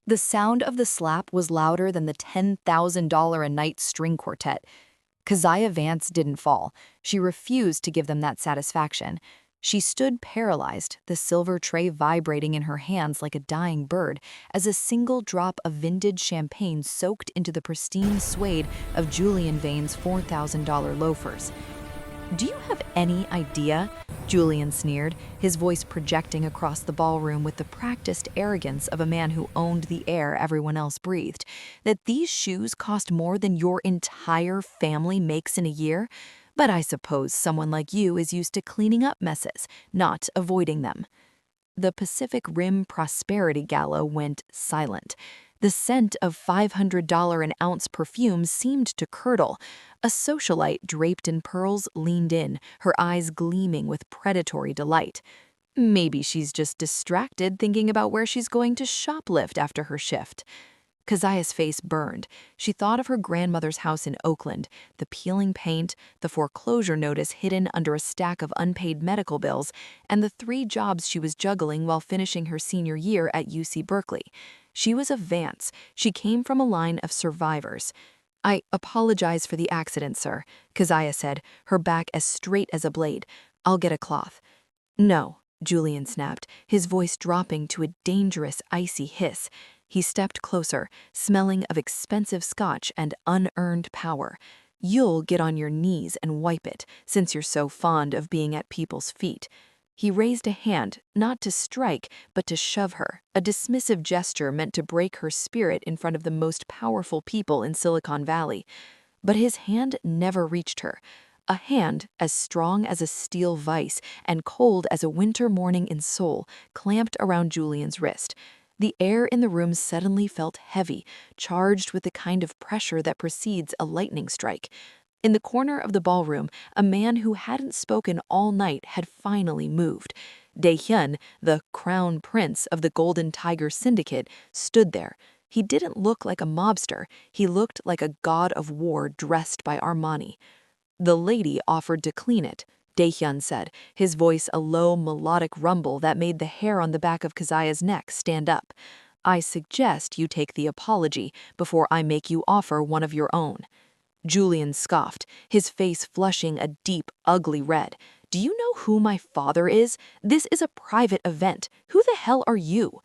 The sound of the slap was louder than the $10,000 a night string quartet. Keziah Vance didn't fall. She refused to give them that satisfaction. She stood paralyzed, the silver tray vibrating in her hands like a dying bird, as a single drop of vintage champagne soaked into the pristine suede of Julian Vane's $4,000 loafers. "Do you have any idea?" Julian sneered, his voice projecting across the ballroom with the practiced arrogance of a man who owned the air everyone else breathed, "that these shoes cost more than your entire family makes in a year? But I suppose someone like you is used to cleaning up messes, not avoiding them." The Pacific Rim Prosperity Gala went silent. The scent of $500 an ounce perfume seemed to curdle. A socialite draped in pearls leaned in, her eyes gleaming with predatory delight. Maybe she's just distracted thinking about where she's going to shoplift after her shift. Keziah's face burned. She thought of her grandmother's house in Oakland, the peeling paint, the foreclosure notice hidden under a stack of unpaid medical bills, and the 3 jobs she was juggling while finishing her senior year at UC Berkeley. She was a Vance. She came from a line of survivors. "I apologize for the accident, sir," Keziah said, her back as straight as a blade. "I'll get a cloth." "No," Julian snapped, his voice dropping to a dangerous, icy hiss. He stepped closer, smelling of expensive scotch and unearned power. "You'll get on your knees and wipe it, since you're so fond of being at people's feet." He raised a hand, not to strike, but to shove her, a dismissive gesture meant to break her spirit in front of the most powerful people in Silicon Valley. But his hand never reached her. A hand as strong as a steel vise and cold as a winter morning in Seoul clamped around Julian's wrist. The air in the room suddenly felt heavy, charged with the kind of pressure that precedes a lightning strike. In the corner of the ballroom, a man who hadn't spoken all night had finally moved. Dae-Hyun, the crown prince of the Golden Tiger Syndicate, stood there. He didn't look like a mobster. He looked like a god of war dressed by Armani. "The lady offered to clean it," Dae-Hyun said, his voice a low, melodic rumble that made the hair on the back of Keziah's neck stand up. "I suggest you take the apology before I make you offer one of your own." Julian scoffed, his face flushing a deep, ugly red. "Do you know who my father is? This is a private event. Who the hell are you?"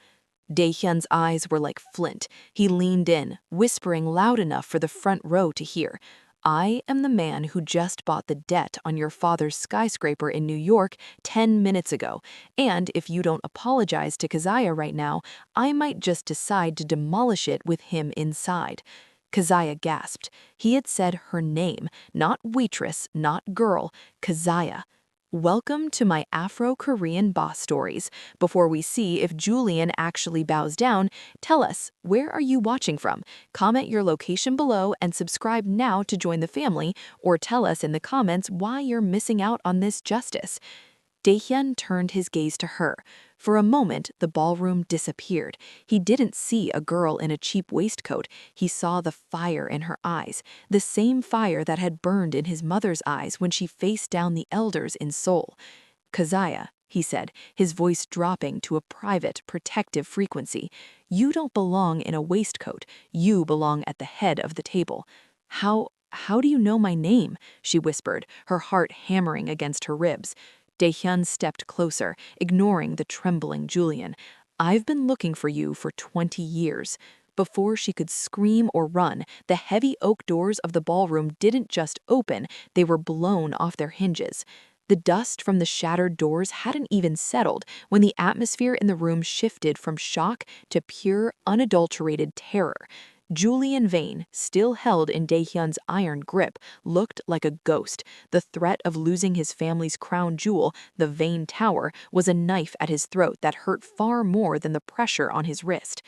Dae-Hyun's eyes were like flint. He leaned in, whispering loud enough for the front row to hear. "I am the man who just bought the debt on your father's skyscraper in New York 10 minutes ago, and if you don't apologize to Keziah right now, I might just decide to demolish it with him inside." Keziah gasped. He had said her name, not waitress, not girl, Keziah. "Welcome to my Afro Korean Boss stories. Before we see if Julian actually bows down, tell us, where are you watching from? Comment your location below and subscribe now to join the family, or tell us in the comments why you're missing out on this justice." Dae-Hyun turned his gaze to her. For a moment, the ballroom disappeared. He didn't see a girl in a cheap waistcoat. He saw the fire in her eyes, the same fire that had burned in his mother's eyes when she faced down the elders in Seoul. "Keziah," he said, his voice dropping to a private, protective frequency, "you don't belong in a waistcoat. You belong at the head of the table." How do you know my name?" she whispered, her heart hammering against her ribs. Dae-Hyun stepped closer, ignoring the trembling Julian. "I've been looking for you for 20 years. Before she could scream or run, the heavy oak doors of the ballroom didn't just open, they were blown off their hinges. The dust from the shattered doors hadn't even settled when the atmosphere in the room shifted from shock to pure, unadulterated terror. Julian Vane, still held in Dae-Hyun's iron grip, looked like a ghost. The threat of losing his family's crown jewel, the Vane Tower, was a knife at his throat that hurt far more than the pressure on his wrist.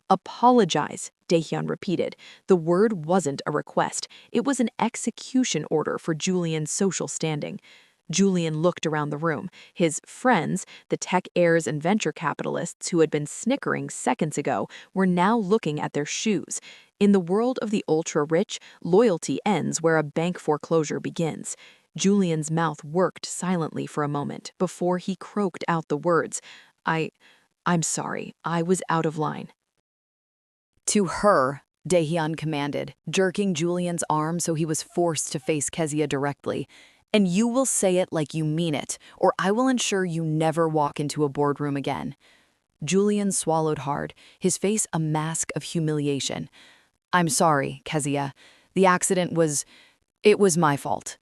"Apologize," Dae-Hyun repeated. The word wasn't a request. It was an execution order for Julian's social standing. Julian looked around the room. His friends, the tech heirs and venture capitalists who had been snickering seconds ago, were now looking at their shoes. In the world of the ultra-rich, loyalty ends where a bank foreclosure begins. Julian's mouth worked silently for a moment before he croaked out the words, I'm sorry, I was out of line." To her, Dae-Hyun commanded, jerking Julian's arm so he was forced to face Keziah directly. And you will say it like you mean it, or I will ensure you never walk into a boardroom again. Julian swallowed hard, his face a mask of humiliation. I'm sorry, Keziah. The accident it was my fault.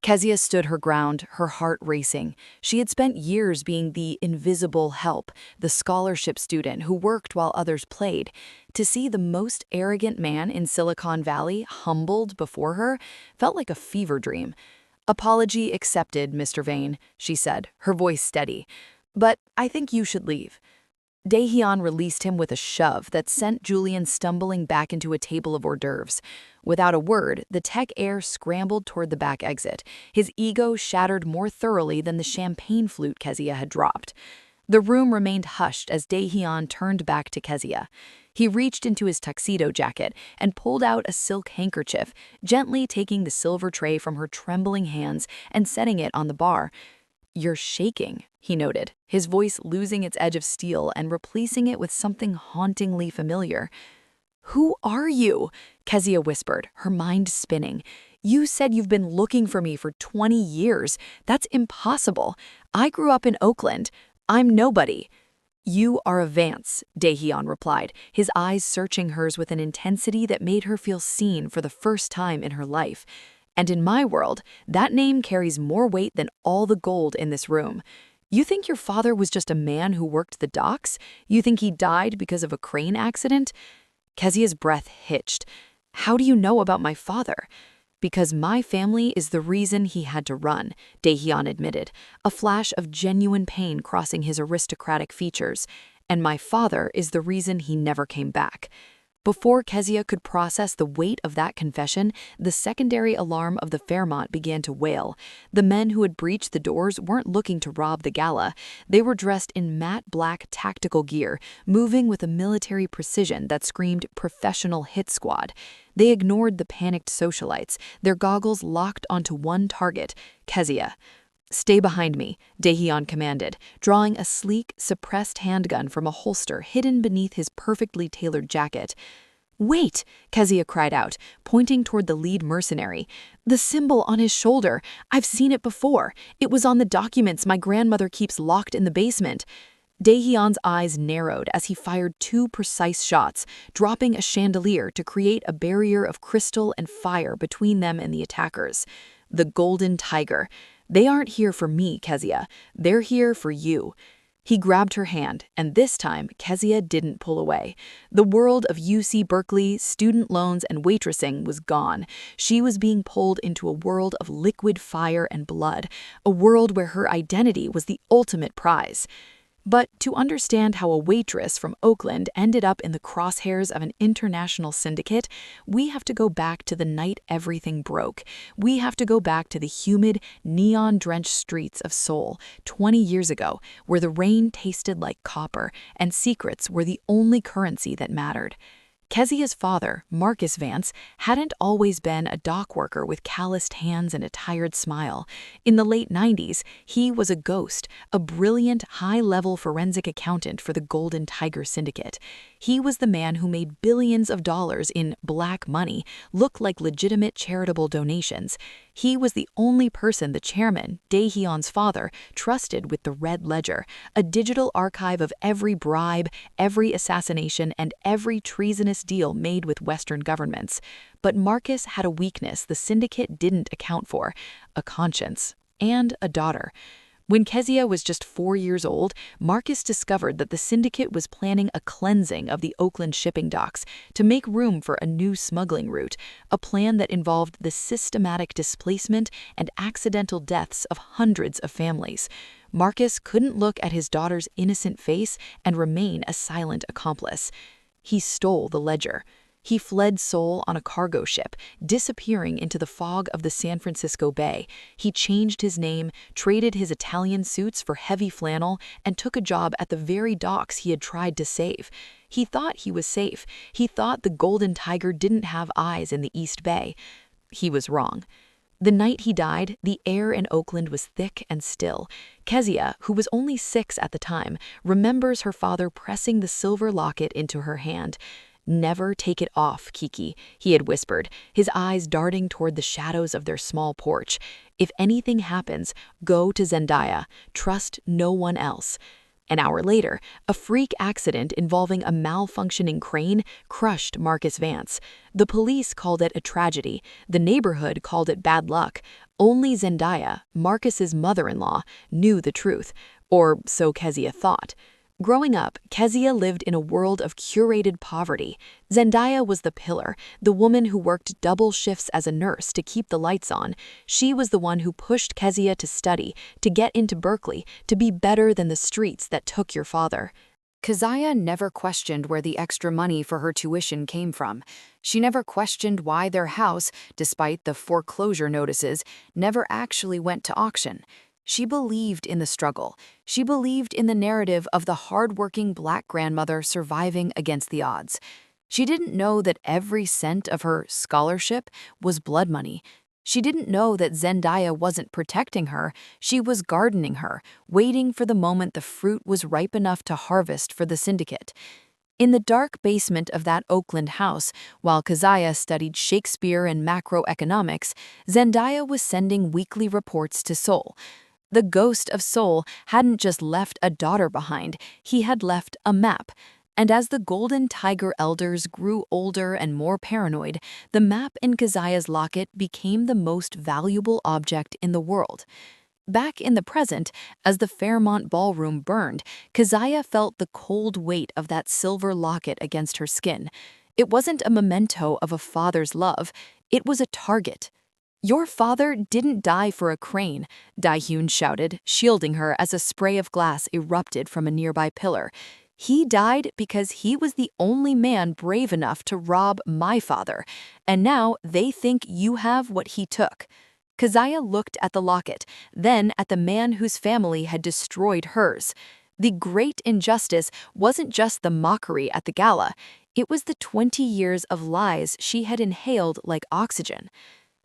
Keziah stood her ground, her heart racing. She had spent years being the invisible help, the scholarship student who worked while others played. To see the most arrogant man in Silicon Valley humbled before her felt like a fever dream. Apology accepted, Mr. Vane, she said, her voice steady. But I think you should leave. Dae-Hyun released him with a shove that sent Julian stumbling back into a table of hors d'oeuvres. Without a word, the tech heir scrambled toward the back exit, his ego shattered more thoroughly than the champagne flute Keziah had dropped. The room remained hushed as Dae-Hyun turned back to Keziah. He reached into his tuxedo jacket and pulled out a silk handkerchief, gently taking the silver tray from her trembling hands and setting it on the bar. You're shaking, he noted, his voice losing its edge of steel and replacing it with something hauntingly familiar. Who are you? Keziah whispered, her mind spinning. You said you've been looking for me for 20 years. That's impossible. I grew up in Oakland. I'm nobody. You are a Vance, Dae-Hyun replied, his eyes searching hers with an intensity that made her feel seen for the first time in her life. And in my world, that name carries more weight than all the gold in this room. You think your father was just a man who worked the docks? You think he died because of a crane accident? Keziah's breath hitched. How do you know about my father? Because my family is the reason he had to run, Dae-Hyun admitted, a flash of genuine pain crossing his aristocratic features. And my father is the reason he never came back. Before Keziah could process the weight of that confession, the secondary alarm of the Fairmont began to wail. The men who had breached the doors weren't looking to rob the Gala. They were dressed in matte black tactical gear, moving with a military precision that screamed professional hit squad. They ignored the panicked socialites, their goggles locked onto one target, Keziah. Stay behind me, Dae-Hyun commanded, drawing a sleek, suppressed handgun from a holster hidden beneath his perfectly tailored jacket. Wait, Keziah cried out, pointing toward the lead mercenary. The symbol on his shoulder. I've seen it before. It was on the documents my grandmother keeps locked in the basement. Dae-Hyun's eyes narrowed as he fired 2 precise shots, dropping a chandelier to create a barrier of crystal and fire between them and the attackers. The Golden Tiger. They aren't here for me, Keziah. They're here for you. He grabbed her hand, and this time, Keziah didn't pull away. The world of UC Berkeley, student loans, and waitressing was gone. She was being pulled into a world of liquid fire and blood, a world where her identity was the ultimate prize. But to understand how a waitress from Oakland ended up in the crosshairs of an international syndicate, we have to go back to the night everything broke. We have to go back to the humid, neon-drenched streets of Seoul 20 years ago, where the rain tasted like copper and secrets were the only currency that mattered. Keziah's father, Marcus Vance, hadn't always been a dock worker with calloused hands and a tired smile. In the late 90s, he was a ghost, a brilliant, high-level forensic accountant for the Golden Tiger Syndicate. He was the man who made billions of dollars in black money look like legitimate charitable donations. He was the only person the chairman, Dae-Hyun's father, trusted with the Red Ledger, a digital archive of every bribe, every assassination, and every treasonous deal made with Western governments. But Marcus had a weakness the syndicate didn't account for: a conscience and a daughter. When Keziah was just 4 years old, Marcus discovered that the syndicate was planning a cleansing of the Oakland shipping docks to make room for a new smuggling route, a plan that involved the systematic displacement and accidental deaths of hundreds of families. Marcus couldn't look at his daughter's innocent face and remain a silent accomplice. He stole the ledger. He fled Seoul on a cargo ship, disappearing into the fog of the San Francisco Bay. He changed his name, traded his Italian suits for heavy flannel, and took a job at the very docks he had tried to save. He thought he was safe. He thought the Golden Tiger didn't have eyes in the East Bay. He was wrong. The night he died, the air in Oakland was thick and still. Keziah, who was only 6 at the time, remembers her father pressing the silver locket into her hand. "Never take it off, Kiki," he had whispered, his eyes darting toward the shadows of their small porch. "If anything happens, go to Zendaya. Trust no one else." An hour later, a freak accident involving a malfunctioning crane crushed Marcus Vance. The police called it a tragedy. The neighborhood called it bad luck. Only Zendaya, Marcus's mother-in-law, knew the truth, or so Keziah thought. Growing up, Keziah lived in a world of curated poverty. Zendaya was the pillar, the woman who worked double shifts as a nurse to keep the lights on. She was the one who pushed Keziah to study, to get into Berkeley, to be better than the streets that took your father. Keziah never questioned where the extra money for her tuition came from. She never questioned why their house, despite the foreclosure notices, never actually went to auction. She believed in the struggle. She believed in the narrative of the hardworking Black grandmother surviving against the odds. She didn't know that every cent of her scholarship was blood money. She didn't know that Zendaya wasn't protecting her, she was gardening her, waiting for the moment the fruit was ripe enough to harvest for the syndicate. In the dark basement of that Oakland house, while Keziah studied Shakespeare and macroeconomics, Zendaya was sending weekly reports to Seoul. The ghost of Seoul hadn't just left a daughter behind, he had left a map. And as the Golden Tiger elders grew older and more paranoid, the map in Keziah's locket became the most valuable object in the world. Back in the present, as the Fairmont ballroom burned, Keziah felt the cold weight of that silver locket against her skin. It wasn't a memento of a father's love, it was a target. "Your father didn't die for a crane," Dae-Hyun shouted, shielding her as a spray of glass erupted from a nearby pillar. "He died because he was the only man brave enough to rob my father, and now they think you have what he took." Keziah looked at the locket, then at the man whose family had destroyed hers. The great injustice wasn't just the mockery at the gala, it was the 20 years of lies she had inhaled like oxygen.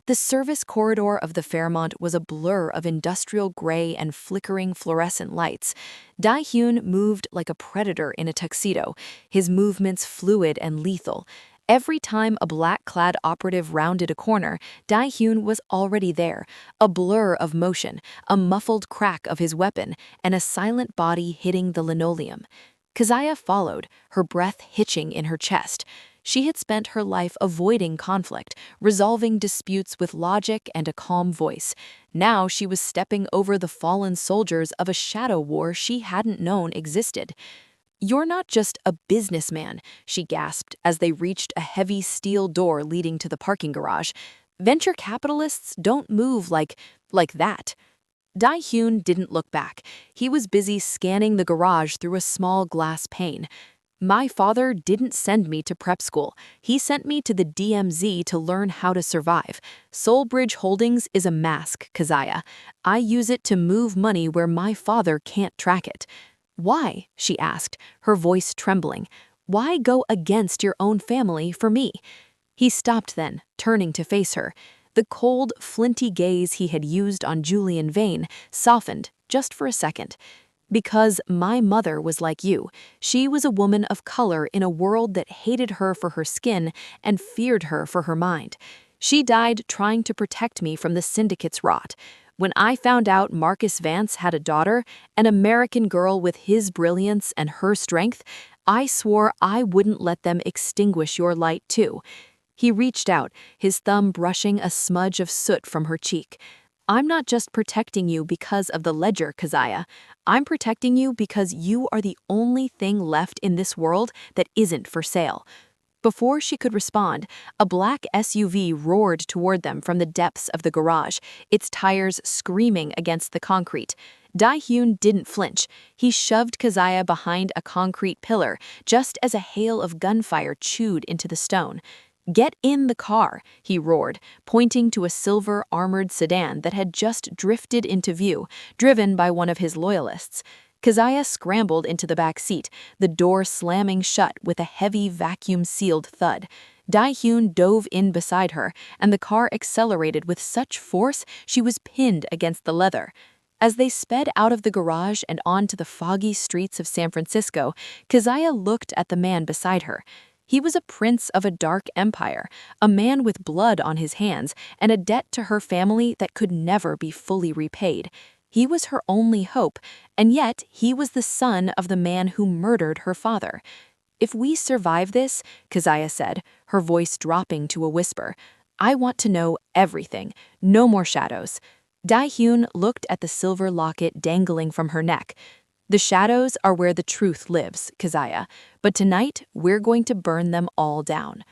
The service corridor of the Fairmont was a blur of industrial gray and flickering fluorescent lights. Dae-Hyun moved like a predator in a tuxedo, his movements fluid and lethal. Every time a black-clad operative rounded a corner, Dae-Hyun was already there, a blur of motion, a muffled crack of his weapon, and a silent body hitting the linoleum. Keziah followed, her breath hitching in her chest. She had spent her life avoiding conflict, resolving disputes with logic and a calm voice. Now she was stepping over the fallen soldiers of a shadow war she hadn't known existed. "You're not just a businessman," she gasped as they reached a heavy steel door leading to the parking garage. "Venture capitalists don't move like that." Dae-Hyun didn't look back. He was busy scanning the garage through a small glass pane. "My father didn't send me to prep school. He sent me to the DMZ to learn how to survive. Soulbridge Holdings is a mask, Keziah. I use it to move money where my father can't track it." "Why?" she asked, her voice trembling. "Why go against your own family for me?" He stopped then, turning to face her. The cold, flinty gaze he had used on Julian Vane softened, just for a second. "Because my mother was like you. She was a woman of color in a world that hated her for her skin and feared her for her mind. She died trying to protect me from the syndicate's rot. When I found out Marcus Vance had a daughter, an American girl with his brilliance and her strength, I swore I wouldn't let them extinguish your light too." He reached out, his thumb brushing a smudge of soot from her cheek. "I'm not just protecting you because of the ledger, Keziah. I'm protecting you because you are the only thing left in this world that isn't for sale." Before she could respond, a black SUV roared toward them from the depths of the garage, its tires screaming against the concrete. Dae-Hyun didn't flinch. He shoved Keziah behind a concrete pillar, just as a hail of gunfire chewed into the stone. "Get in the car," he roared, pointing to a silver armored sedan that had just drifted into view, driven by one of his loyalists. Keziah scrambled into the back seat, the door slamming shut with a heavy vacuum-sealed thud. Dae-Hyun dove in beside her, and the car accelerated with such force she was pinned against the leather. As they sped out of the garage and onto the foggy streets of San Francisco, Keziah looked at the man beside her. He was a prince of a dark empire, a man with blood on his hands and a debt to her family that could never be fully repaid. He was her only hope, and yet he was the son of the man who murdered her father. "If we survive this," Keziah said, her voice dropping to a whisper, "I want to know everything. No more shadows." Dae-Hyun looked at the silver locket dangling from her neck. "The shadows are where the truth lives, Keziah, but tonight we're going to burn them all down."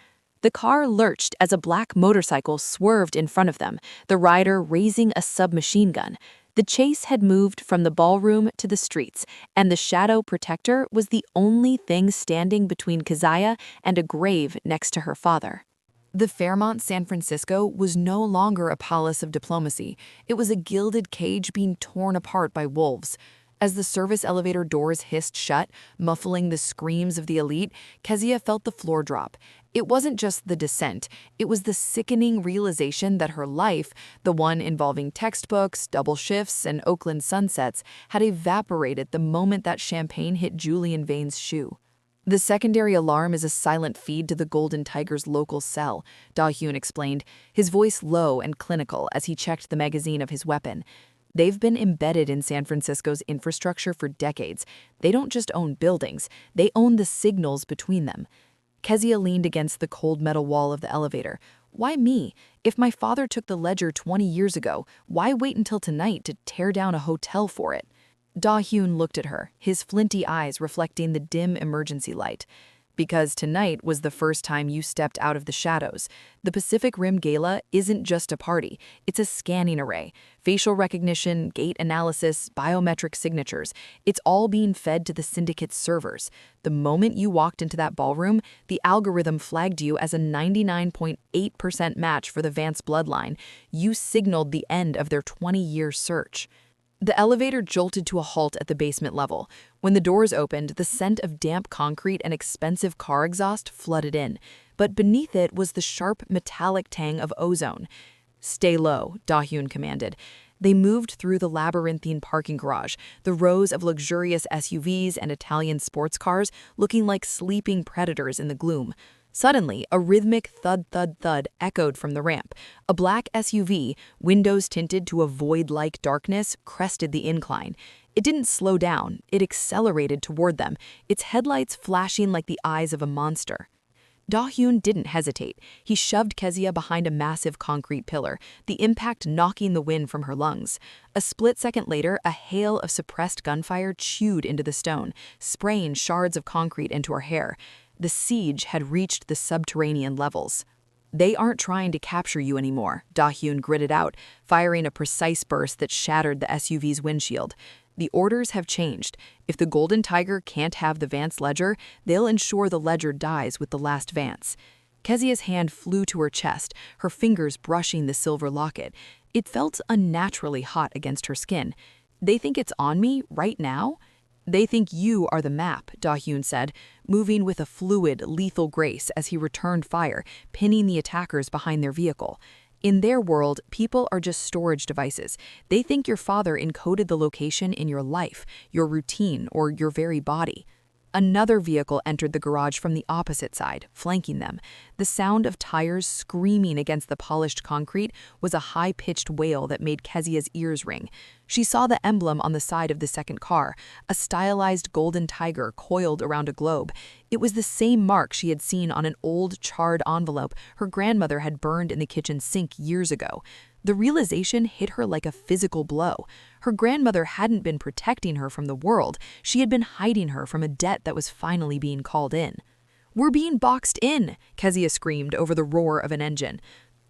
The car lurched as a black motorcycle swerved in front of them, the rider raising a submachine gun. The chase had moved from the ballroom to the streets, and the shadow protector was the only thing standing between Keziah and a grave next to her father. The Fairmont San Francisco was no longer a palace of diplomacy. It was a gilded cage being torn apart by wolves. As the service elevator doors hissed shut, muffling the screams of the elite, Keziah felt the floor drop. It wasn't just the descent, it was the sickening realization that her life, the one involving textbooks, double shifts, and Oakland sunsets, had evaporated the moment that champagne hit Julian Vane's shoe. "The secondary alarm is a silent feed to the Golden Tiger's local cell," Dae-Hyun explained, his voice low and clinical as he checked the magazine of his weapon. "They've been embedded in San Francisco's infrastructure for decades. They don't just own buildings, they own the signals between them." Keziah leaned against the cold metal wall of the elevator. "Why me? If my father took the ledger 20 years ago, why wait until tonight to tear down a hotel for it?" Dae-Hyun looked at her, his flinty eyes reflecting the dim emergency light. "Because tonight was the first time you stepped out of the shadows. The Pacific Rim Gala isn't just a party, it's a scanning array. Facial recognition, gait analysis, biometric signatures. It's all being fed to the syndicate's servers. The moment you walked into that ballroom, the algorithm flagged you as a 99.8% match for the Vance bloodline. You signaled the end of their 20-year search." The elevator jolted to a halt at the basement level. When the doors opened, the scent of damp concrete and expensive car exhaust flooded in. But beneath it was the sharp, metallic tang of ozone. "Stay low," Dae-Hyun commanded. They moved through the labyrinthine parking garage, the rows of luxurious SUVs and Italian sports cars looking like sleeping predators in the gloom. Suddenly, a rhythmic thud-thud-thud echoed from the ramp. A black SUV, windows tinted to a void-like darkness, crested the incline. It didn't slow down, it accelerated toward them, its headlights flashing like the eyes of a monster. Dae-Hyun didn't hesitate. He shoved Keziah behind a massive concrete pillar, the impact knocking the wind from her lungs. A split second later, a hail of suppressed gunfire chewed into the stone, spraying shards of concrete into her hair. The siege had reached the subterranean levels. "They aren't trying to capture you anymore," Dae-Hyun gritted out, firing a precise burst that shattered the SUV's windshield. "The orders have changed. If the Golden Tiger can't have the Vance ledger, they'll ensure the ledger dies with the last Vance." Keziah's hand flew to her chest, her fingers brushing the silver locket. It felt unnaturally hot against her skin. "They think it's on me right now?" "They think you are the map," Dae-Hyun said, moving with a fluid, lethal grace as he returned fire, pinning the attackers behind their vehicle. "In their world, people are just storage devices. They think your father encoded the location in your life, your routine, or your very body." Another vehicle entered the garage from the opposite side, flanking them. The sound of tires screaming against the polished concrete was a high-pitched wail that made Keziah's ears ring. She saw the emblem on the side of the second car, a stylized golden tiger coiled around a globe. It was the same mark she had seen on an old, charred envelope her grandmother had burned in the kitchen sink years ago. The realization hit her like a physical blow. Her grandmother hadn't been protecting her from the world, she had been hiding her from a debt that was finally being called in. "We're being boxed in!" Keziah screamed over the roar of an engine.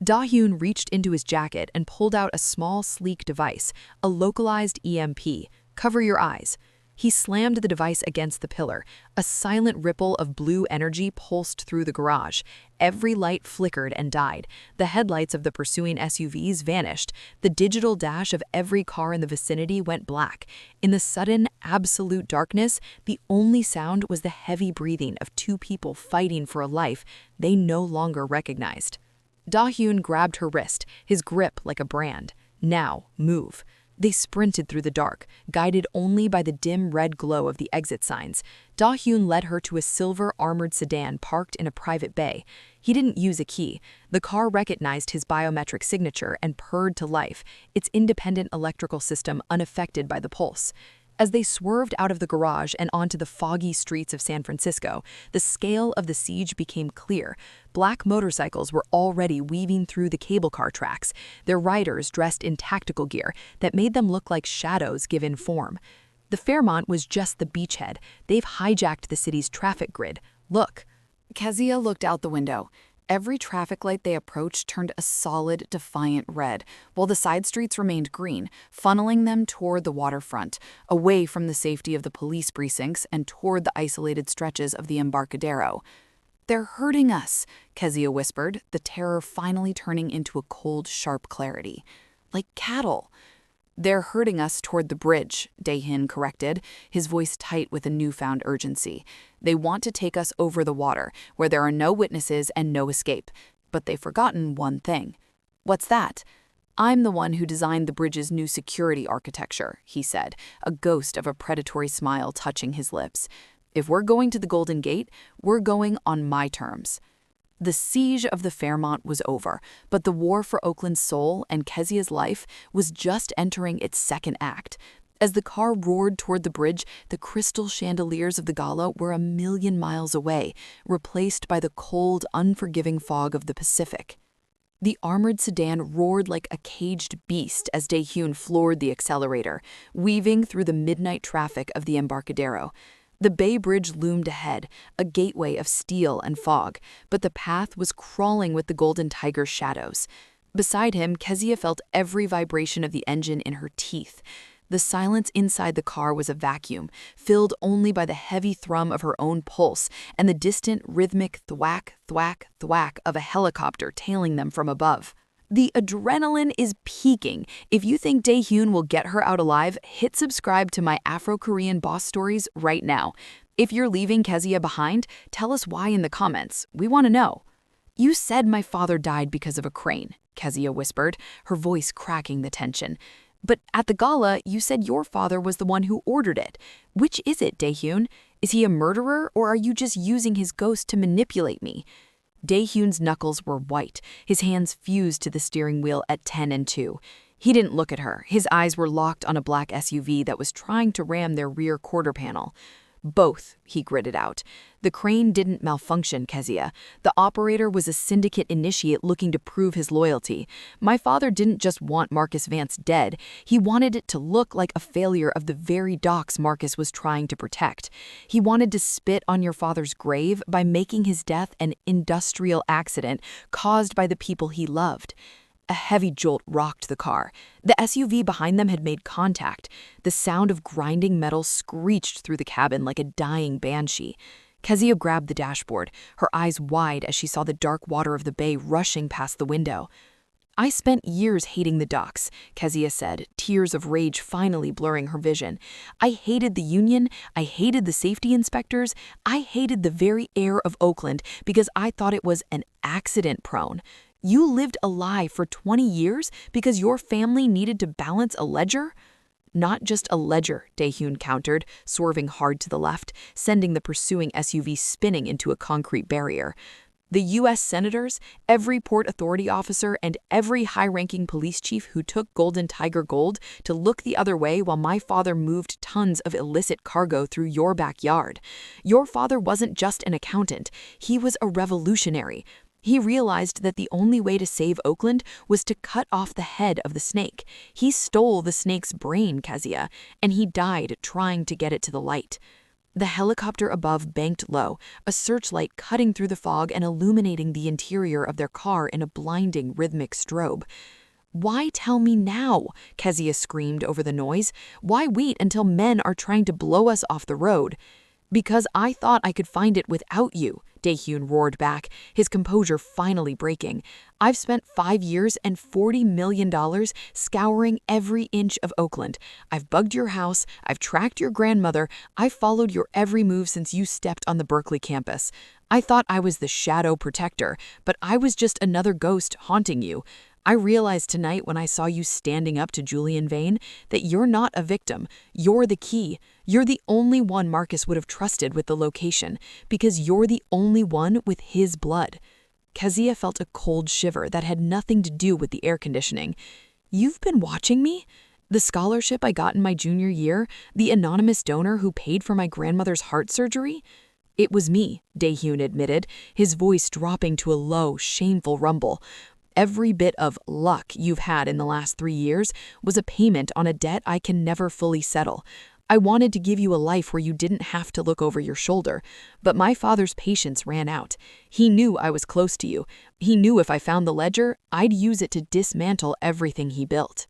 Dae-Hyun reached into his jacket and pulled out a small, sleek device, a localized EMP. "Cover your eyes." He slammed the device against the pillar. A silent ripple of blue energy pulsed through the garage. Every light flickered and died. The headlights of the pursuing SUVs vanished. The digital dash of every car in the vicinity went black. In the sudden, absolute darkness, the only sound was the heavy breathing of two people fighting for a life they no longer recognized. Dae-Hyun grabbed her wrist, his grip like a brand. "Now, move." They sprinted through the dark, guided only by the dim red glow of the exit signs. Dae-Hyun led her to a silver armored sedan parked in a private bay. He didn't use a key. The car recognized his biometric signature and purred to life, its independent electrical system unaffected by the pulse. As they swerved out of the garage and onto the foggy streets of San Francisco, the scale of the siege became clear. Black motorcycles were already weaving through the cable car tracks, their riders dressed in tactical gear that made them look like shadows given form. The Fairmont was just the beachhead. They've hijacked the city's traffic grid. Look. Keziah looked out the window. Every traffic light they approached turned a solid, defiant red, while the side streets remained green, funneling them toward the waterfront, away from the safety of the police precincts and toward the isolated stretches of the Embarcadero. "They're hurting us," Keziah whispered, the terror finally turning into a cold, sharp clarity. "Like cattle." "They're hurting us toward the bridge," Dae-Hyun corrected, his voice tight with a newfound urgency. "They want to take us over the water, where there are no witnesses and no escape. But they've forgotten one thing." "What's that?" "I'm the one who designed the bridge's new security architecture," he said, a ghost of a predatory smile touching his lips. "If we're going to the Golden Gate, we're going on my terms." The siege of the Fairmont was over, but the war for Oakland's soul and Keziah's life was just entering its second act. As the car roared toward the bridge, the crystal chandeliers of the Gala were a million miles away, replaced by the cold, unforgiving fog of the Pacific. The armored sedan roared like a caged beast as Dae-Hyun floored the accelerator, weaving through the midnight traffic of the Embarcadero. The Bay Bridge loomed ahead, a gateway of steel and fog, but the path was crawling with the Golden Tiger's shadows. Beside him, Keziah felt every vibration of the engine in her teeth. The silence inside the car was a vacuum, filled only by the heavy thrum of her own pulse and the distant, rhythmic thwack, thwack, thwack of a helicopter tailing them from above. The adrenaline is peaking. If you think Dae-Hyun will get her out alive, hit subscribe to my Afro Korean Boss stories right now. If you're leaving Keziah behind, tell us why in the comments. We want to know. "You said my father died because of a crane," Keziah whispered, her voice cracking the tension. "But at the gala, you said your father was the one who ordered it. Which is it, Dae-Hyun? Is he a murderer, or are you just using his ghost to manipulate me?" Dae-Hyun's knuckles were white, his hands fused to the steering wheel at 10 and 2. He didn't look at her. His eyes were locked on a black SUV that was trying to ram their rear quarter panel. "Both," he gritted out. "The crane didn't malfunction, Keziah. The operator was a syndicate initiate looking to prove his loyalty. My father didn't just want Marcus Vance dead. He wanted it to look like a failure of the very docks Marcus was trying to protect. He wanted to spit on your father's grave by making his death an industrial accident caused by the people he loved." A heavy jolt rocked the car. The SUV behind them had made contact. The sound of grinding metal screeched through the cabin like a dying banshee. Keziah grabbed the dashboard, her eyes wide as she saw the dark water of the bay rushing past the window. "I spent years hating the docks," Keziah said, tears of rage finally blurring her vision. "I hated the union, I hated the safety inspectors, I hated the very air of Oakland because I thought it was an accident-prone. You lived a lie for 20 years because your family needed to balance a ledger?" "Not just a ledger," Dae-Hyun countered, swerving hard to the left, sending the pursuing SUV spinning into a concrete barrier. "The U.S. senators, every port authority officer, and every high-ranking police chief who took Golden Tiger gold to look the other way while my father moved tons of illicit cargo through your backyard. Your father wasn't just an accountant, he was a revolutionary. He realized that the only way to save Oakland was to cut off the head of the snake. He stole the snake's brain, Keziah, and he died trying to get it to the light." The helicopter above banked low, a searchlight cutting through the fog and illuminating the interior of their car in a blinding rhythmic strobe. "Why tell me now?" Keziah screamed over the noise. "Why wait until men are trying to blow us off the road?" "Because I thought I could find it without you," Dae-Hyun roared back, his composure finally breaking. "I've spent 5 years and $40 million scouring every inch of Oakland. I've bugged your house, I've tracked your grandmother, I've followed your every move since you stepped on the Berkeley campus. I thought I was the shadow protector, but I was just another ghost haunting you. I realized tonight when I saw you standing up to Julian Vane that you're not a victim. You're the key. You're the only one Marcus would have trusted with the location because you're the only one with his blood." Keziah felt a cold shiver that had nothing to do with the air conditioning. "You've been watching me? The scholarship I got in my junior year? The anonymous donor who paid for my grandmother's heart surgery?" "It was me," Dae-Hyun admitted, his voice dropping to a low, shameful rumble. "Every bit of luck you've had in the last 3 years was a payment on a debt I can never fully settle. I wanted to give you a life where you didn't have to look over your shoulder, but my father's patience ran out. He knew I was close to you. He knew if I found the ledger, I'd use it to dismantle everything he built."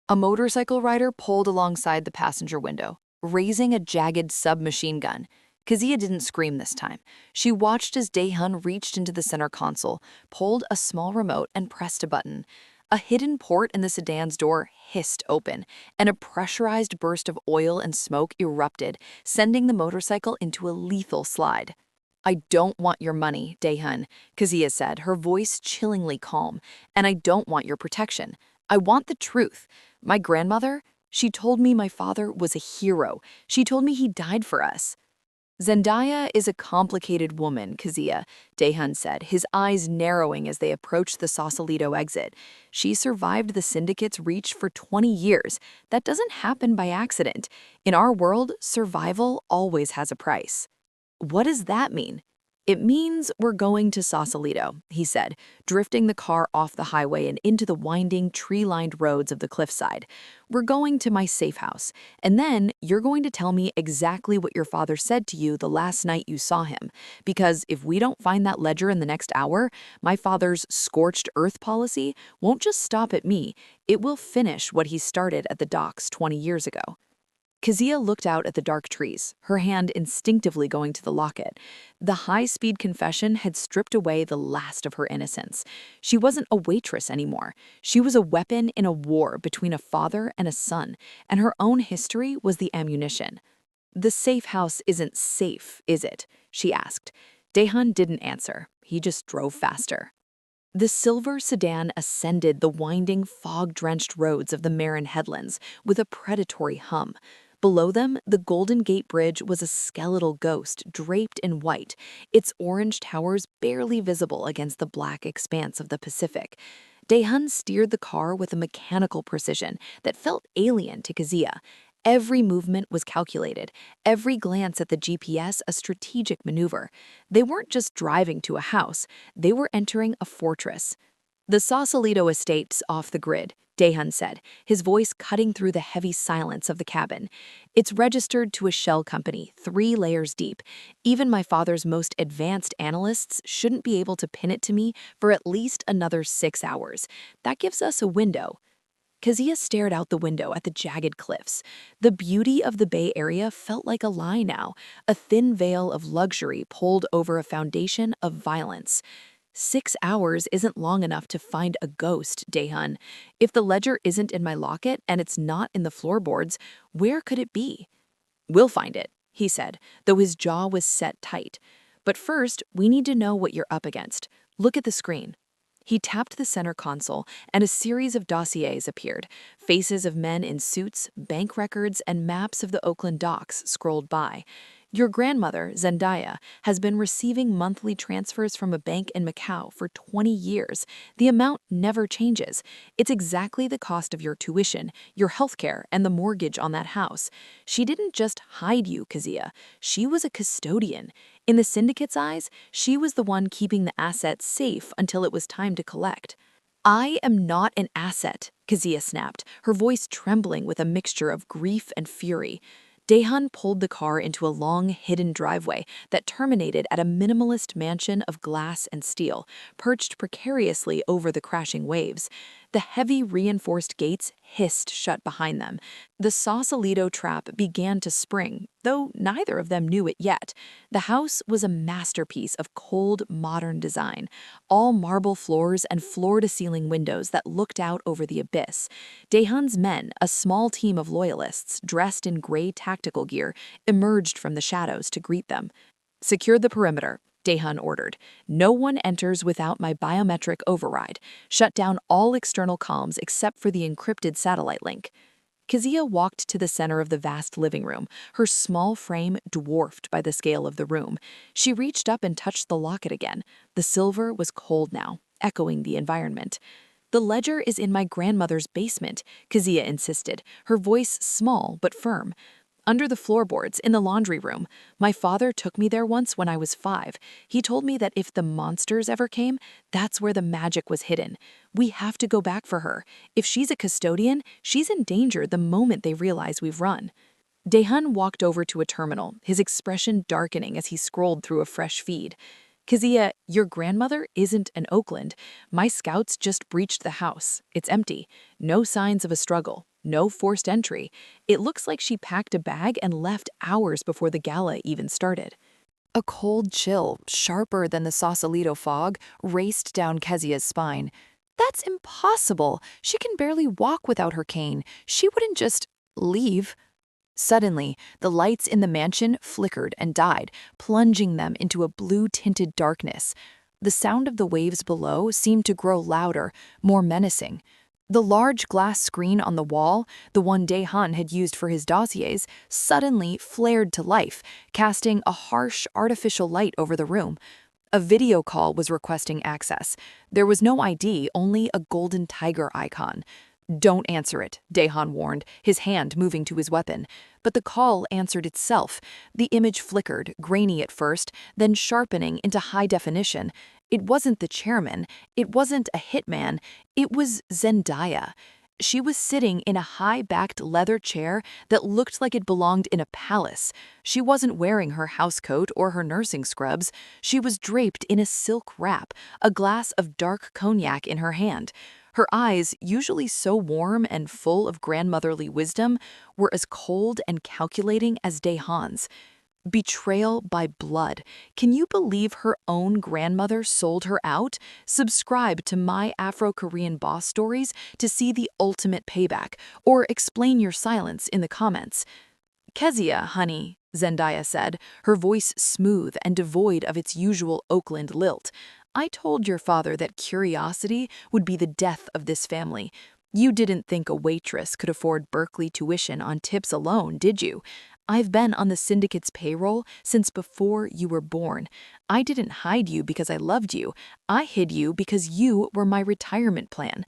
A motorcycle rider pulled alongside the passenger window, raising a jagged submachine gun. Keziah didn't scream this time. She watched as Dae-Hyun reached into the center console, pulled a small remote, and pressed a button. A hidden port in the sedan's door hissed open, and a pressurized burst of oil and smoke erupted, sending the motorcycle into a lethal slide. "I don't want your money, Dae-Hyun," Keziah said, her voice chillingly calm. "And I don't want your protection. I want the truth. My grandmother, she told me my father was a hero. She told me he died for us." "Zendaya is a complicated woman, Keziah," Dae-Hyun said, his eyes narrowing as they approached the Sausalito exit. "She survived the syndicate's reach for 20 years. That doesn't happen by accident. In our world, survival always has a price." "What does that mean?" "It means we're going to Sausalito," he said, drifting the car off the highway and into the winding, tree-lined roads of the cliffside. "We're going to my safe house, and then you're going to tell me exactly what your father said to you the last night you saw him. Because if we don't find that ledger in the next hour, my father's scorched earth policy won't just stop at me, it will finish what he started at the docks 20 years ago." Keziah looked out at the dark trees, her hand instinctively going to the locket. The high-speed confession had stripped away the last of her innocence. She wasn't a waitress anymore. She was a weapon in a war between a father and a son, and her own history was the ammunition. "The safe house isn't safe, is it?" she asked. Dae-Hyun didn't answer. He just drove faster. The silver sedan ascended the winding, fog-drenched roads of the Marin Headlands with a predatory hum. Below them, the Golden Gate Bridge was a skeletal ghost draped in white, its orange towers barely visible against the black expanse of the Pacific. Dae-Hyun steered the car with a mechanical precision that felt alien to Keziah. Every movement was calculated, every glance at the GPS a strategic maneuver. They weren't just driving to a house, they were entering a fortress. "The Sausalito estate's off the grid," Dae-Hyun said, his voice cutting through the heavy silence of the cabin. "It's registered to a shell company, 3 layers deep. Even my father's most advanced analysts shouldn't be able to pin it to me for at least another 6 hours. That gives us a window." Keziah stared out the window at the jagged cliffs. The beauty of the Bay Area felt like a lie now, a thin veil of luxury pulled over a foundation of violence. 6 hours isn't long enough to find a ghost, Dae-Hyun. If the ledger isn't in my locket and it's not in the floorboards, where could it be? "We'll find it," he said, though his jaw was set tight. "But first, we need to know what you're up against. Look at the screen." He tapped the center console, and a series of dossiers appeared. Faces of men in suits, bank records, and maps of the Oakland docks scrolled by. "Your grandmother, Zendaya, has been receiving monthly transfers from a bank in Macau for 20 years. The amount never changes. It's exactly the cost of your tuition, your healthcare, and the mortgage on that house. She didn't just hide you, Keziah. She was a custodian. In the syndicate's eyes, she was the one keeping the assets safe until it was time to collect." "I am not an asset," Keziah snapped, her voice trembling with a mixture of grief and fury. Dae-Hyun pulled the car into a long, hidden driveway that terminated at a minimalist mansion of glass and steel, perched precariously over the crashing waves. The heavy, reinforced gates hissed shut behind them. The Sausalito trap began to spring, though neither of them knew it yet. The house was a masterpiece of cold, modern design, all marble floors and floor-to-ceiling windows that looked out over the abyss. Dae-Hyun's men, a small team of loyalists dressed in gray tactical gear, emerged from the shadows to greet them. "Secure the perimeter," Dae-Hyun ordered. No one enters without my biometric override. Shut down all external comms except for the encrypted satellite link. Keziah walked to the center of the vast living room, her small frame dwarfed by the scale of the room. She reached up and touched the locket again. The silver was cold now, echoing the environment. The ledger is in my grandmother's basement, Keziah insisted, her voice small but firm. Under the floorboards, in the laundry room. My father took me there once when I was 5. He told me that if the monsters ever came, that's where the magic was hidden. We have to go back for her. If she's a custodian, she's in danger the moment they realize we've run. Dae-Hyun walked over to a terminal, his expression darkening as he scrolled through a fresh feed. Keziah, your grandmother isn't in Oakland. My scouts just breached the house. It's empty. No signs of a struggle. No forced entry. It looks like she packed a bag and left hours before the gala even started. A cold chill, sharper than the Sausalito fog, raced down Keziah's spine. That's impossible. She can barely walk without her cane. She wouldn't just leave. Suddenly, the lights in the mansion flickered and died, plunging them into a blue-tinted darkness. The sound of the waves below seemed to grow louder, more menacing. The large glass screen on the wall, the one Dae-Hyun had used for his dossiers, suddenly flared to life, casting a harsh, artificial light over the room. A video call was requesting access. There was no ID, only a Golden Tiger icon. Don't answer it, Dae-Hyun warned, his hand moving to his weapon. But the call answered itself. The image flickered, grainy at first, then sharpening into high definition. It wasn't the chairman. It wasn't a hitman. It was Zendaya. She was sitting in a high-backed leather chair that looked like it belonged in a palace. She wasn't wearing her housecoat or her nursing scrubs. She was draped in a silk wrap, a glass of dark cognac in her hand. Her eyes, usually so warm and full of grandmotherly wisdom, were as cold and calculating as Dae-Hyun's. Betrayal by blood. Can you believe her own grandmother sold her out? Subscribe to my Afro Korean Boss stories to see the ultimate payback, or explain your silence in the comments. Keziah, honey, Zendaya said, her voice smooth and devoid of its usual Oakland lilt. I told your father that curiosity would be the death of this family. You didn't think a waitress could afford Berkeley tuition on tips alone, did you? I've been on the syndicate's payroll since before you were born. I didn't hide you because I loved you. I hid you because you were my retirement plan.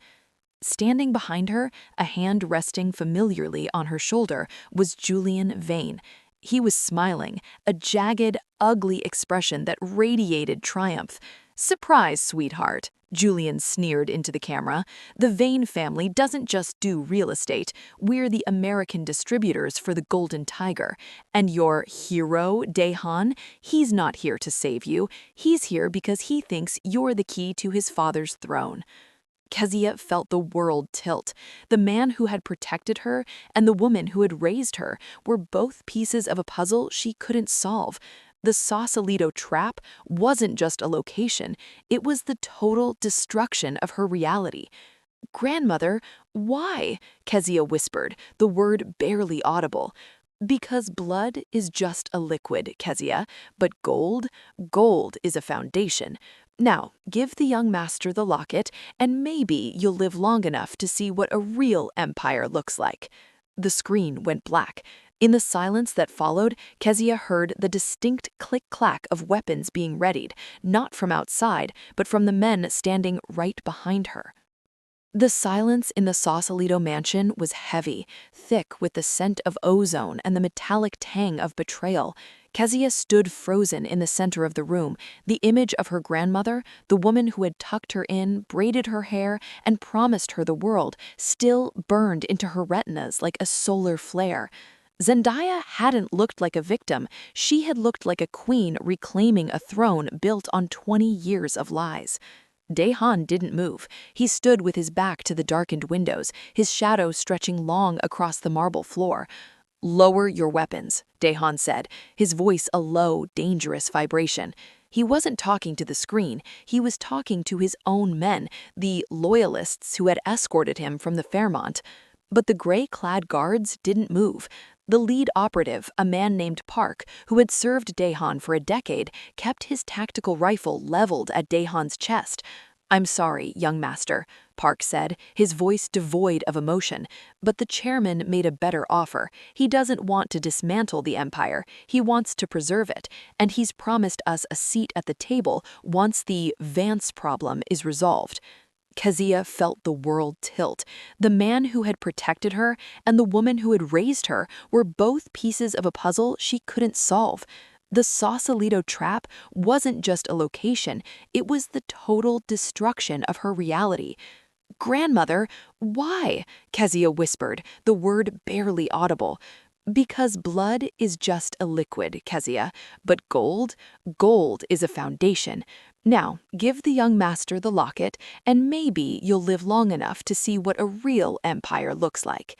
Standing behind her, a hand resting familiarly on her shoulder, was Julian Vane. He was smiling, a jagged, ugly expression that radiated triumph. Surprise, sweetheart, Julian sneered into the camera. The Vane family doesn't just do real estate. We're the American distributors for the Golden Tiger. And your hero, Dae-Hyun, he's not here to save you. He's here because he thinks you're the key to his father's throne. Keziah felt the world tilt. The man who had protected her and the woman who had raised her were both pieces of a puzzle she couldn't solve. The Sausalito trap wasn't just a location, it was the total destruction of her reality. Grandmother, why? Keziah whispered, the word barely audible. Because blood is just a liquid, Keziah, but gold is a foundation. Now, give the young master the locket, and maybe you'll live long enough to see what a real empire looks like. The screen went black. In the silence that followed, Keziah heard the distinct click-clack of weapons being readied, not from outside, but from the men standing right behind her. The silence in the Sausalito mansion was heavy, thick with the scent of ozone and the metallic tang of betrayal. Keziah stood frozen in the center of the room, the image of her grandmother, the woman who had tucked her in, braided her hair, and promised her the world, still burned into her retinas like a solar flare. Zendaya hadn't looked like a victim. She had looked like a queen reclaiming a throne built on 20 years of lies. Dae-Hyun didn't move. He stood with his back to the darkened windows, his shadow stretching long across the marble floor. "Lower your weapons," Dae-Hyun said, his voice a low, dangerous vibration. He wasn't talking to the screen. He was talking to his own men, the loyalists who had escorted him from the Fairmont. But the gray-clad guards didn't move. The lead operative, a man named Park, who had served Dae-Hyun for a decade, kept his tactical rifle leveled at Dae-Hyun's chest. "I'm sorry, young master," Park said, his voice devoid of emotion. But the chairman made a better offer. He doesn't want to dismantle the empire. He wants to preserve it, and he's promised us a seat at the table once the Vance problem is resolved. Keziah felt the world tilt. The man who had protected her and the woman who had raised her were both pieces of a puzzle she couldn't solve. The Sausalito trap wasn't just a location, it was the total destruction of her reality. "Grandmother, why?" Keziah whispered, the word barely audible. "Because blood is just a liquid, Keziah, but gold is a foundation. Now, give the young master the locket, and maybe you'll live long enough to see what a real empire looks like."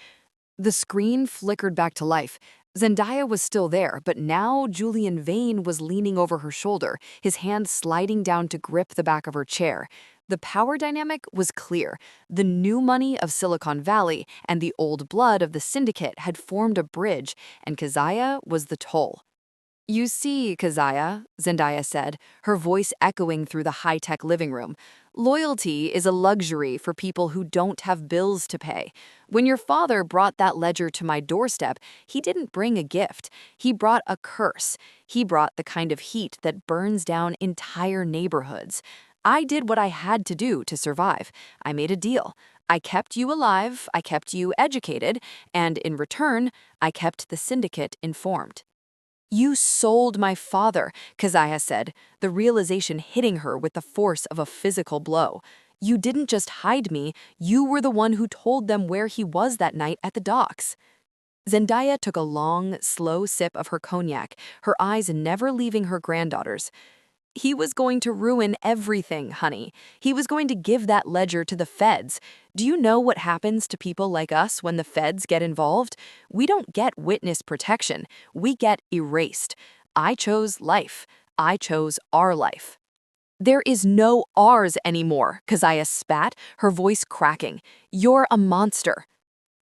The screen flickered back to life. Zendaya was still there, but now Julian Vane was leaning over her shoulder, his hand sliding down to grip the back of her chair. The power dynamic was clear. The new money of Silicon Valley and the old blood of the syndicate had formed a bridge, and Keziah was the toll. "You see, Keziah," Zendaya said, her voice echoing through the high-tech living room, "loyalty is a luxury for people who don't have bills to pay. When your father brought that ledger to my doorstep, he didn't bring a gift. He brought a curse. He brought the kind of heat that burns down entire neighborhoods. I did what I had to do to survive. I made a deal. I kept you alive, I kept you educated, and in return, I kept the syndicate informed." "You sold my father," Keziah said, the realization hitting her with the force of a physical blow. "You didn't just hide me, you were the one who told them where he was that night at the docks." Zendaya took a long, slow sip of her cognac, her eyes never leaving her granddaughter's. "He was going to ruin everything, honey. He was going to give that ledger to the feds. Do you know what happens to people like us when the feds get involved? We don't get witness protection. We get erased. I chose life. I chose our life." "There is no ours anymore," Keziah spat, her voice cracking. "You're a monster."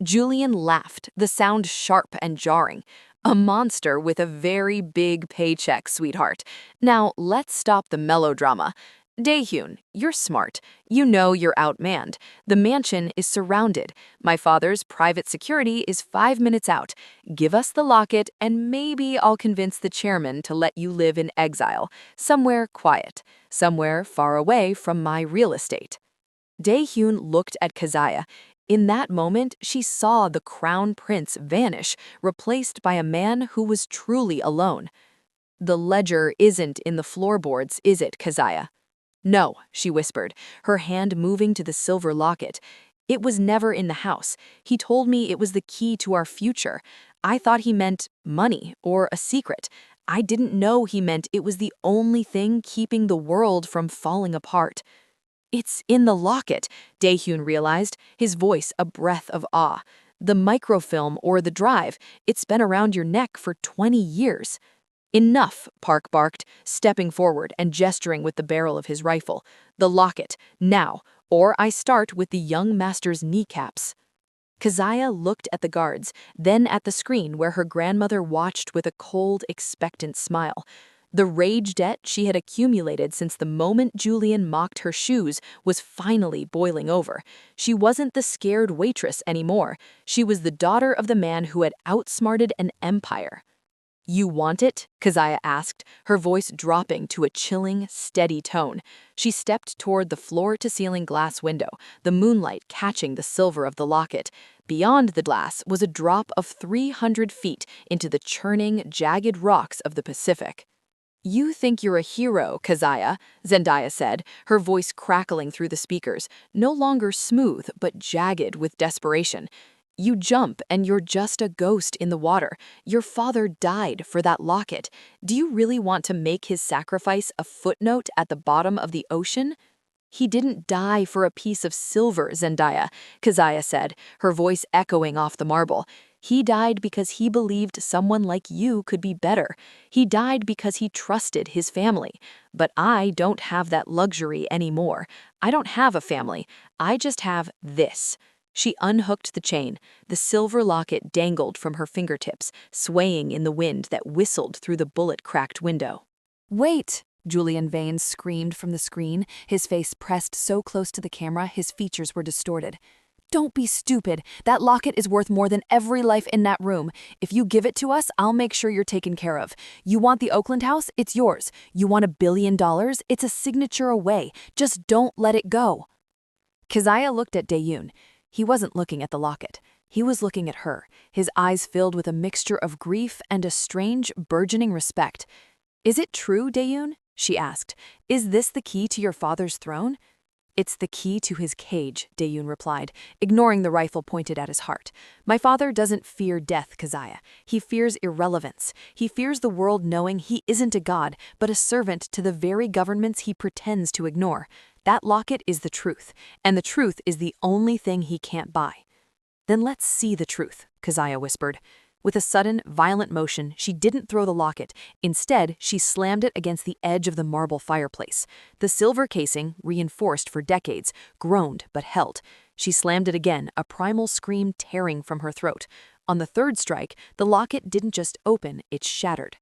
Julian laughed, the sound sharp and jarring. "A monster with a very big paycheck, sweetheart. Now, let's stop the melodrama. Dae-Hyun, you're smart. You know you're outmanned. The mansion is surrounded. My father's private security is 5 minutes out. Give us the locket, and maybe I'll convince the chairman to let you live in exile, somewhere quiet, somewhere far away from my real estate." Dae-Hyun looked at Keziah. In that moment, she saw the crown prince vanish, replaced by a man who was truly alone. "The ledger isn't in the floorboards, is it, Keziah?" "No," she whispered, her hand moving to the silver locket. "It was never in the house. He told me it was the key to our future. I thought he meant money or a secret. I didn't know he meant it was the only thing keeping the world from falling apart." "It's in the locket," Dae-Hyun realized, his voice a breath of awe. "The microfilm or the drive, it's been around your neck for 20 years. "Enough," Park barked, stepping forward and gesturing with the barrel of his rifle. "The locket, now, or I start with the young master's kneecaps." Keziah looked at the guards, then at the screen where her grandmother watched with a cold, expectant smile. The rage debt she had accumulated since the moment Julian mocked her shoes was finally boiling over. She wasn't the scared waitress anymore. She was the daughter of the man who had outsmarted an empire. "You want it?" Keziah asked, her voice dropping to a chilling, steady tone. She stepped toward the floor-to-ceiling glass window, the moonlight catching the silver of the locket. Beyond the glass was a drop of 300 feet into the churning, jagged rocks of the Pacific. "You think you're a hero, Keziah," Zendaya said, her voice crackling through the speakers, no longer smooth but jagged with desperation. "You jump and you're just a ghost in the water. Your father died for that locket. Do you really want to make his sacrifice a footnote at the bottom of the ocean?" "He didn't die for a piece of silver, Zendaya," Keziah said, her voice echoing off the marble. "He died because he believed someone like you could be better. He died because he trusted his family. But I don't have that luxury anymore. I don't have a family. I just have this." She unhooked the chain. The silver locket dangled from her fingertips, swaying in the wind that whistled through the bullet-cracked window. "Wait!" Julian Vane screamed from the screen, his face pressed so close to the camera his features were distorted. "Don't be stupid. That locket is worth more than every life in that room. If you give it to us, I'll make sure you're taken care of. You want the Oakland house? It's yours. You want $1 billion? It's a signature away. Just don't let it go." Keziah looked at Dae-Hyun. He wasn't looking at the locket. He was looking at her, his eyes filled with a mixture of grief and a strange, burgeoning respect. "Is it true, Dae-Hyun?" she asked. "Is this the key to your father's throne?" "It's the key to his cage," Dae-Hyun replied, ignoring the rifle pointed at his heart. "My father doesn't fear death, Keziah. He fears irrelevance. He fears the world knowing he isn't a god, but a servant to the very governments he pretends to ignore. That locket is the truth, and the truth is the only thing he can't buy." "Then let's see the truth," Keziah whispered. With a sudden, violent motion, she didn't throw the locket. Instead, she slammed it against the edge of the marble fireplace. The silver casing, reinforced for decades, groaned but held. She slammed it again, a primal scream tearing from her throat. On the third strike, the locket didn't just open, it shattered.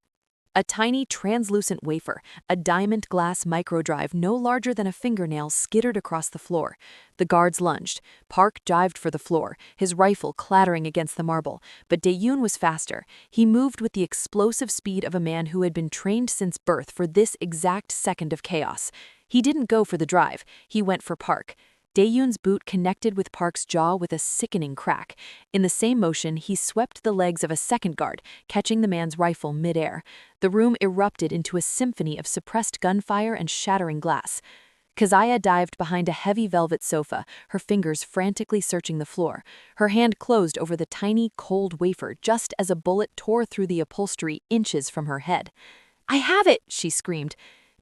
A tiny translucent wafer, a diamond glass microdrive no larger than a fingernail, skittered across the floor. The guards lunged. Park dived for the floor, his rifle clattering against the marble. But Dae-Hyun was faster. He moved with the explosive speed of a man who had been trained since birth for this exact second of chaos. He didn't go for the drive. He went for Park. Dae-Hyun's boot connected with Park's jaw with a sickening crack. In the same motion, he swept the legs of a second guard, catching the man's rifle midair. The room erupted into a symphony of suppressed gunfire and shattering glass. Keziah dived behind a heavy velvet sofa, her fingers frantically searching the floor. Her hand closed over the tiny, cold wafer just as a bullet tore through the upholstery inches from her head. "I have it!" she screamed.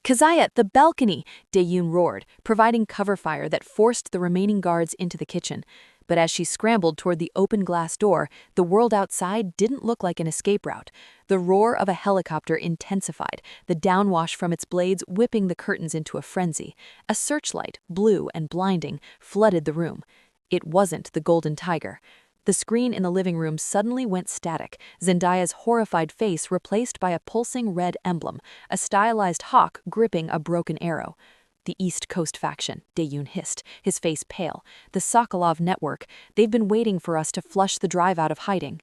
"Keziah, the balcony!" Dae-Hyun roared, providing cover fire that forced the remaining guards into the kitchen. But as she scrambled toward the open glass door, the world outside didn't look like an escape route. The roar of a helicopter intensified, the downwash from its blades whipping the curtains into a frenzy. A searchlight, blue and blinding, flooded the room. It wasn't the Golden Tiger. The screen in the living room suddenly went static, Zendaya's horrified face replaced by a pulsing red emblem, a stylized hawk gripping a broken arrow. "The East Coast faction," Dae-Hyun hissed, his face pale. "The Sokolov network. They've been waiting for us to flush the drive out of hiding."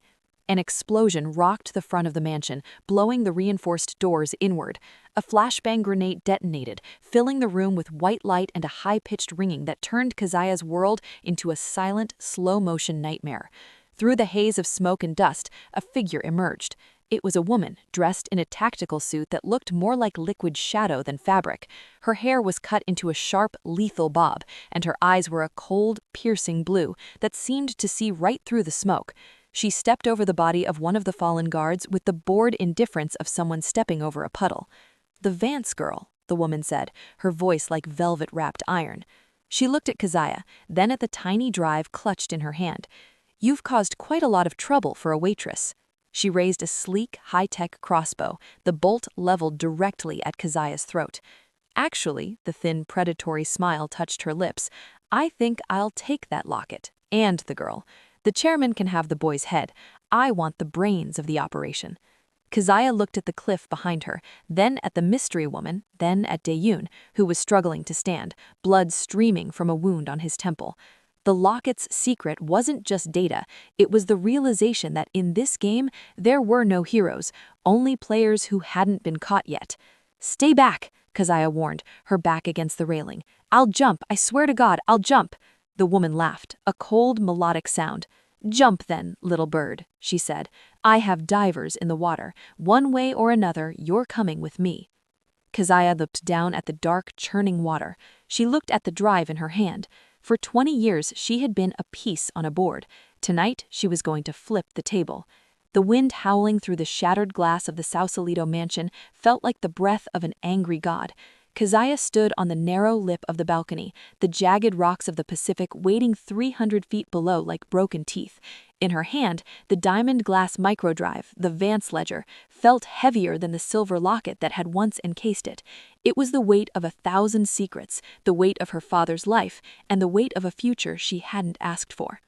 An explosion rocked the front of the mansion, blowing the reinforced doors inward. A flashbang grenade detonated, filling the room with white light and a high-pitched ringing that turned Keziah's world into a silent, slow-motion nightmare. Through the haze of smoke and dust, a figure emerged. It was a woman, dressed in a tactical suit that looked more like liquid shadow than fabric. Her hair was cut into a sharp, lethal bob, and her eyes were a cold, piercing blue that seemed to see right through the smoke. She stepped over the body of one of the fallen guards with the bored indifference of someone stepping over a puddle. "The Vance girl," the woman said, her voice like velvet-wrapped iron. She looked at Keziah, then at the tiny drive clutched in her hand. "You've caused quite a lot of trouble for a waitress." She raised a sleek, high-tech crossbow, the bolt leveled directly at Keziah's throat. "Actually," the thin, predatory smile touched her lips, "I think I'll take that locket, and the girl. The chairman can have the boy's head. I want the brains of the operation." Keziah looked at the cliff behind her, then at the mystery woman, then at Dae-Hyun, who was struggling to stand, blood streaming from a wound on his temple. The locket's secret wasn't just data, it was the realization that in this game, there were no heroes, only players who hadn't been caught yet. "Stay back," Keziah warned, her back against the railing. "I'll jump, I swear to God, I'll jump." The woman laughed, a cold, melodic sound. "Jump then, little bird," she said. "I have divers in the water. One way or another, you're coming with me." Keziah looked down at the dark, churning water. She looked at the drive in her hand. For 20 years, she had been a piece on a board. Tonight, she was going to flip the table. The wind howling through the shattered glass of the Sausalito mansion felt like the breath of an angry god. Keziah stood on the narrow lip of the balcony, the jagged rocks of the Pacific waiting 300 feet below like broken teeth. In her hand, the diamond glass microdrive, the Vance ledger, felt heavier than the silver locket that had once encased it. It was the weight of 1,000 secrets, the weight of her father's life, and the weight of a future she hadn't asked for.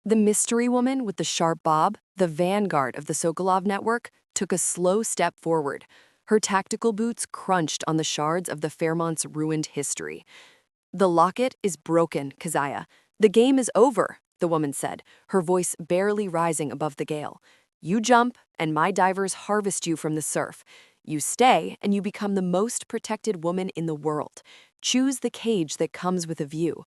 The mystery woman with the sharp bob, the vanguard of the Sokolov network, took a slow step forward. Her tactical boots crunched on the shards of the Fairmont's ruined history. "The locket is broken, Keziah. The game is over," the woman said, her voice barely rising above the gale. "You jump, and my divers harvest you from the surf. You stay, and you become the most protected woman in the world. Choose the cage that comes with a view."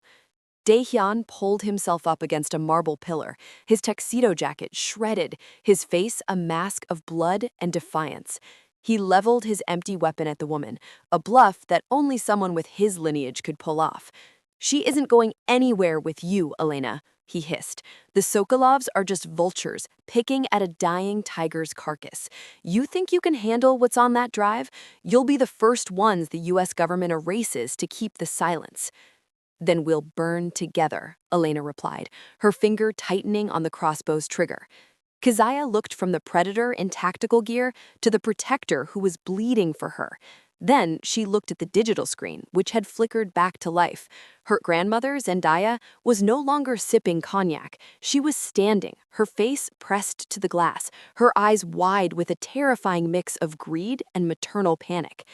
Dae-Hyun pulled himself up against a marble pillar, his tuxedo jacket shredded, his face a mask of blood and defiance. He leveled his empty weapon at the woman, a bluff that only someone with his lineage could pull off. "She isn't going anywhere with you, Elena," he hissed. "The Sokolovs are just vultures, picking at a dying tiger's carcass. You think you can handle what's on that drive? You'll be the first ones the US government erases to keep the silence." "Then we'll burn together," Elena replied, her finger tightening on the crossbow's trigger. Keziah looked from the predator in tactical gear to the protector who was bleeding for her. Then she looked at the digital screen, which had flickered back to life. Her grandmother, Zendaya, was no longer sipping cognac. She was standing, her face pressed to the glass, her eyes wide with a terrifying mix of greed and maternal panic.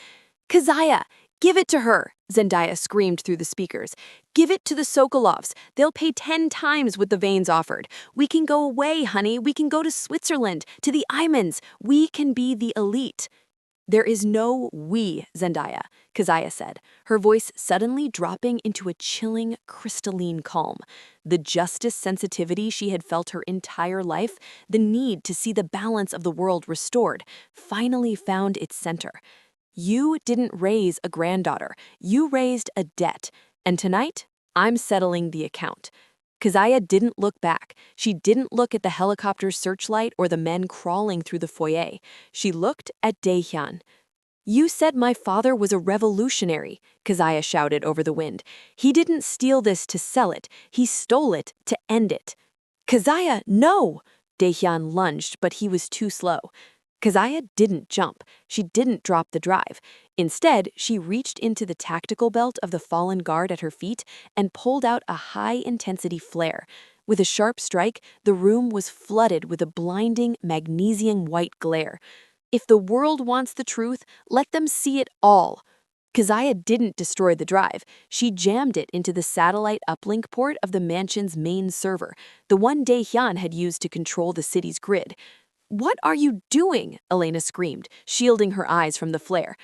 "Keziah, give it to her!" Zendaya screamed through the speakers. "Give it to the Sokolovs. They'll pay 10 times what the Vanes offered. We can go away, honey. We can go to Switzerland, to the Imans. We can be the elite." "There is no we, Zendaya," Keziah said, her voice suddenly dropping into a chilling, crystalline calm. The justice sensitivity she had felt her entire life, the need to see the balance of the world restored, finally found its center. "You didn't raise a granddaughter. You raised a debt. And tonight, I'm settling the account." Keziah didn't look back. She didn't look at the helicopter's searchlight or the men crawling through the foyer. She looked at Dae-Hyun. "You said my father was a revolutionary," Keziah shouted over the wind. "He didn't steal this to sell it. He stole it to end it." "Keziah, no!" Dae-Hyun lunged, but he was too slow. Keziah didn't jump. She didn't drop the drive. Instead, she reached into the tactical belt of the fallen guard at her feet and pulled out a high-intensity flare. With a sharp strike, the room was flooded with a blinding, magnesium-white glare. "If the world wants the truth, let them see it all." Keziah didn't destroy the drive. She jammed it into the satellite uplink port of the mansion's main server, the one Dae-Hyun had used to control the city's grid. "What are you doing?" Elena screamed, shielding her eyes from the flare.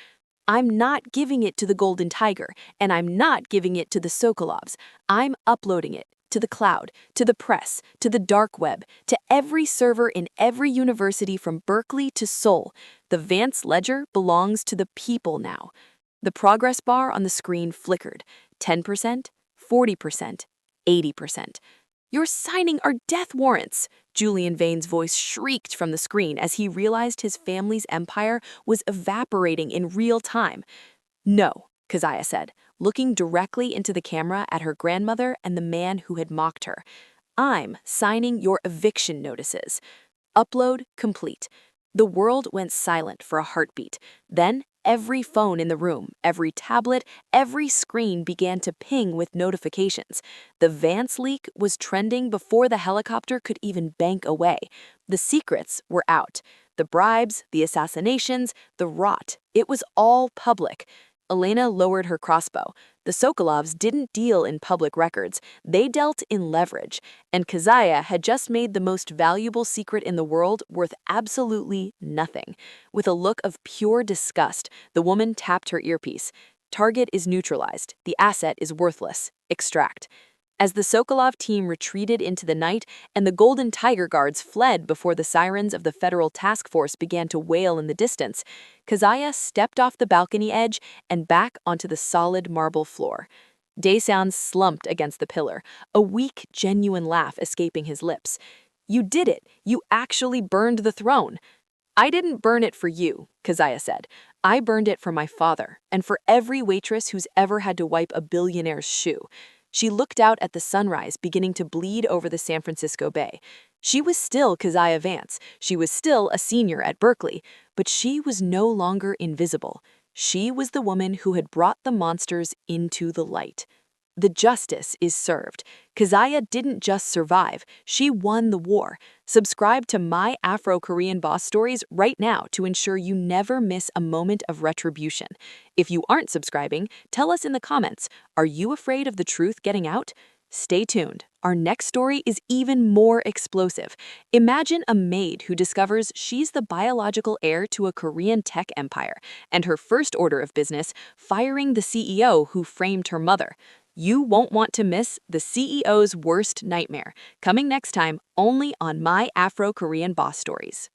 "I'm not giving it to the Golden Tiger, and I'm not giving it to the Sokolovs. I'm uploading it to the cloud, to the press, to the dark web, to every server in every university from Berkeley to Seoul. The Vance ledger belongs to the people now." The progress bar on the screen flickered. 10%, 40%, 80%. "You're signing our death warrants!" Julian Vane's voice shrieked from the screen as he realized his family's empire was evaporating in real time. "No," Keziah said, looking directly into the camera at her grandmother and the man who had mocked her. "I'm signing your eviction notices." Upload complete. The world went silent for a heartbeat. Then every phone in the room, every tablet, every screen began to ping with notifications. The Vance leak was trending before the helicopter could even bank away. The secrets were out. The bribes, the assassinations, the rot. It was all public. Elena lowered her crossbow. The Sokolovs didn't deal in public records. They dealt in leverage. And Keziah had just made the most valuable secret in the world worth absolutely nothing. With a look of pure disgust, the woman tapped her earpiece. "Target is neutralized. The asset is worthless. Extract." As the Sokolov team retreated into the night and the Golden Tiger guards fled before the sirens of the federal task force began to wail in the distance, Keziah stepped off the balcony edge and back onto the solid marble floor. Dae-Hyun slumped against the pillar, a weak, genuine laugh escaping his lips. "You did it! You actually burned the throne!" "I didn't burn it for you," Keziah said. "I burned it for my father, and for every waitress who's ever had to wipe a billionaire's shoe." She looked out at the sunrise beginning to bleed over the San Francisco Bay. She was still Keziah Vance. She was still a senior at Berkeley, but she was no longer invisible. She was the woman who had brought the monsters into the light. The justice is served. Keziah didn't just survive, she won the war. Subscribe to my Afro Korean Boss stories right now to ensure you never miss a moment of retribution. If you aren't subscribing, tell us in the comments, are you afraid of the truth getting out? Stay tuned. Our next story is even more explosive. Imagine a maid who discovers she's the biological heir to a Korean tech empire, and her first order of business, firing the CEO who framed her mother. You won't want to miss the CEO's worst nightmare, coming next time only on My Afro Korean Boss Stories.